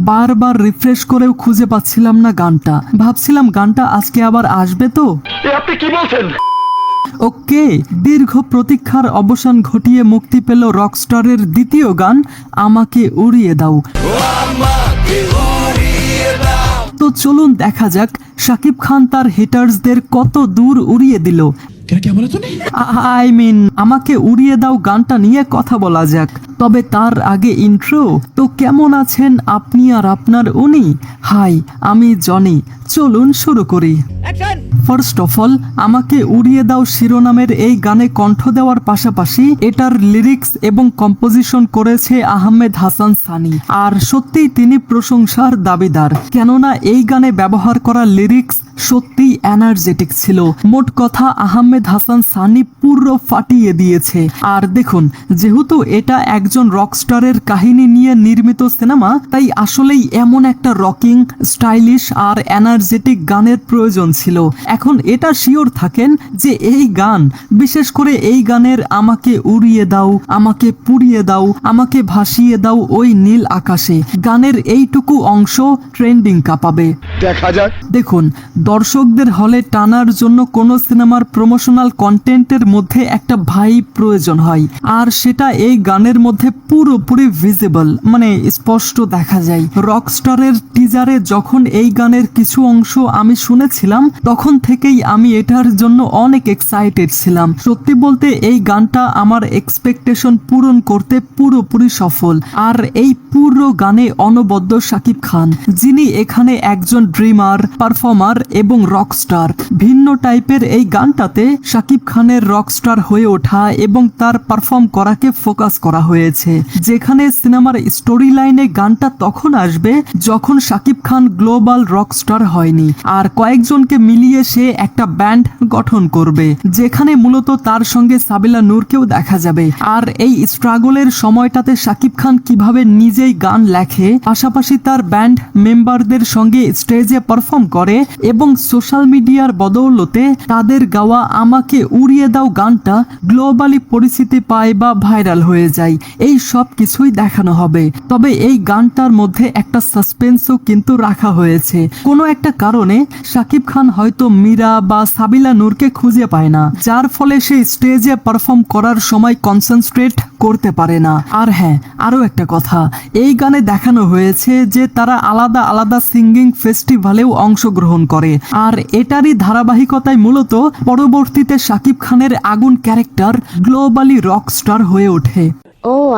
বারবার রিফ্রেশ করেও খুঁজে পাচ্ছিলাম না গানটা। ভাবছিলাম গানটা আজকে আবার আসবে তো। আপনি কি বলছেন? ওকে, দীর্ঘ প্রতীক্ষার অবসান ঘটিয়ে মুক্তি পেল রকস্টারের দ্বিতীয় গান আমাকে উড়িয়ে দাও। তো চলুন দেখা যাক শাকিব খান তার হিটার্সদের কত দূর উড়িয়ে দিল। আই মিন আমাকে উড়িয়ে দাও গানটা নিয়ে কথা বলা যাক, তবে তার আগে ইন্ট্রো। তো কেমন আছেন আপনি আর আপনার উনি? হাই, আমি জনি। চলুন শুরু করি। ফার্স্ট অফ অল, আমাকে উড়িয়ে দাও শিরোনামের এই গানে কণ্ঠ দেওয়ার পাশাপাশি এটার লিরিক্স এবং কম্পোজিশন করেছে আহমেদ হাসান সানি। আর সত্যিই তিনি প্রশংসার দাবিদার, কেননা এই গানে ব্যবহার করা লিরিক্স সত্যিই এনার্জেটিক ছিল। মোট কথা আহমেদ হাসান সানি পুরো ফাটিয়ে দিয়েছে। আর দেখুন, যেহেতু এটা একজন রকস্টারের কাহিনী নিয়ে নির্মিত সিনেমা, তাই আসলেই এমন একটা রকিং, স্টাইলিশ আর এনার্জেটিক গানের প্রয়োজন ছিল। এখন এটা শিওর থাকেন যে এই গান, বিশেষ করে এই গানের আমাকে উড়িয়ে দাও, আমাকে পুড়িয়ে দাও, আমাকে ভাসিয়ে দাও ওই নীল আকাশে, গানের এইটুকু অংশ ট্রেন্ডিং কাঁপাবে। দেখা যাক। দেখুন, দর্শকদের হলে টানার জন্য কোনো সিনেমার প্রমোশনাল কন্টেন্টের মধ্যে একটা ভাইব প্রয়োজন হয়, আর সেটা এই গানের মধ্যে পুরোপুরি ভিজিবল, মানে স্পষ্ট দেখা যায়। রকস্টারের টিজারে যখন এই গানের কিছু অংশ আমি শুনেছিলাম, তখন থেকেই আমি এটার জন্য অনেক এক্সাইটেড ছিলাম। সত্যি বলতে এই গানটা আমার এক্সপেকটেশন পূরণ করতে পুরোপুরি সফল। আর এই পুরো গানে অনবদ্য শাকিব খান, যিনি এখানে একজন ড্রিমার, পারফর্মার এবং রকস্টার। ভিন্ন টাইপের এই গানটাতে শাকিব খানের রকস্টার হয়ে ওঠা এবং তার পারফর্ম করাকে ফোকাস করা হয়েছে। যেখানে সিনেমার স্টোরি লাইনে গানটা তখন আসবে যখন শাকিব খান গ্লোবাল রকস্টার হয়নি, আর কয়েকজনকে মিলিয়ে সে একটা ব্যান্ড গঠন করবে, যেখানে মূলত তার সঙ্গে সাবিলা নূরকেও দেখা যাবে। আর এই স্ট্রাগলের সময়টাতে শাকিব খান কিভাবে নিজেই গান লেখে, পাশাপাশি তার ব্যান্ড মেম্বারদের সঙ্গে স্টেজে পারফর্ম করে এবং সোশ্যাল মিডিয়ার বদৌলতে তাদের গাওয়া আমাকে উড়িয়ে দাও গানটা গ্লোবালি পরিচিতি পায় বা ভাইরাল হয়ে যায়, এই সব কিছুই দেখানো হবে। তবে এই গানটার মধ্যে একটা সাসপেন্সও কিন্তু রাখা হয়েছে। কোনো একটা কারণে শাকিব খান হয়তো মীরা বা সাবিলা নূরকে খুঁজে পায় না, যার ফলে সে স্টেজে পারফর্ম করার সময় কনসেন্ট্রেট করতে পারে না। আর হ্যাঁ, আরো একটা কথা, এই গানে দেখানো হয়েছে যে তারা আলাদা আলাদা সিঙ্গিং ফেস্টিভ্যালেও অংশগ্রহণ করে, আর এটারই ধারাবাহিকতায় মূলত পরবর্তীতে শাকিব খানের আগুন ক্যারেক্টার গ্লোবালি রকস্টার হয়ে ওঠে।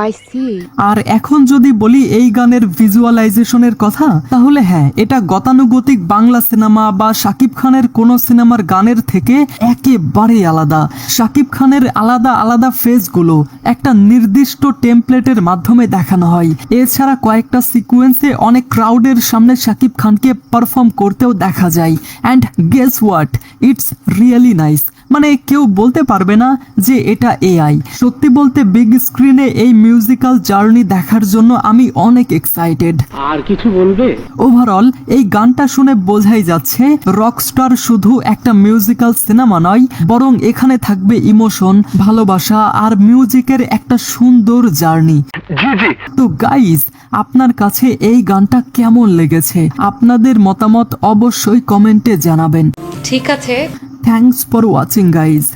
I C. আর এখন যদি বলি এই গানের ভিজুয়ালাইজেশনের কথা, তাহলে হ্যাঁ, এটা গতানুগতিক বাংলা সিনেমা বা শাকিব খানের কোনো সিনেমার গানের থেকে একেবারে আলাদা। শাকিব খানের আলাদা আলাদা ফেজগুলো একটা নির্দিষ্ট টেমপ্লেটের মাধ্যমে দেখানো হয়। এছাড়া কয়েকটা সিকুয়েন্সে অনেক ক্রাউডের সামনে শাকিব খানকে পারফর্ম করতেও দেখা যায়। And guess what, it's really nice. মানে কেউ বলতে পারবে না যে এটা এআই। সত্যি বলতে বিগ স্ক্রিনে এই মিউজিক্যাল জার্নি দেখার জন্য আমি অনেক এক্সাইটেড। আর কিছু বলবে? ওভারঅল এই গানটা শুনে বোঝাই যাচ্ছে রকস্টার শুধু একটা মিউজিক্যাল সিনেমা নয়, বরং এখানে থাকবে ইমোশন, ভালোবাসা আর মিউজিকের একটা সুন্দর জার্নি। তো গাইস, আপনার কাছে এই গানটা কেমন লেগেছে? আপনাদের মতামত অবশ্যই কমেন্টে জানাবেন। ঠিক আছে। Thanks for watching, guys.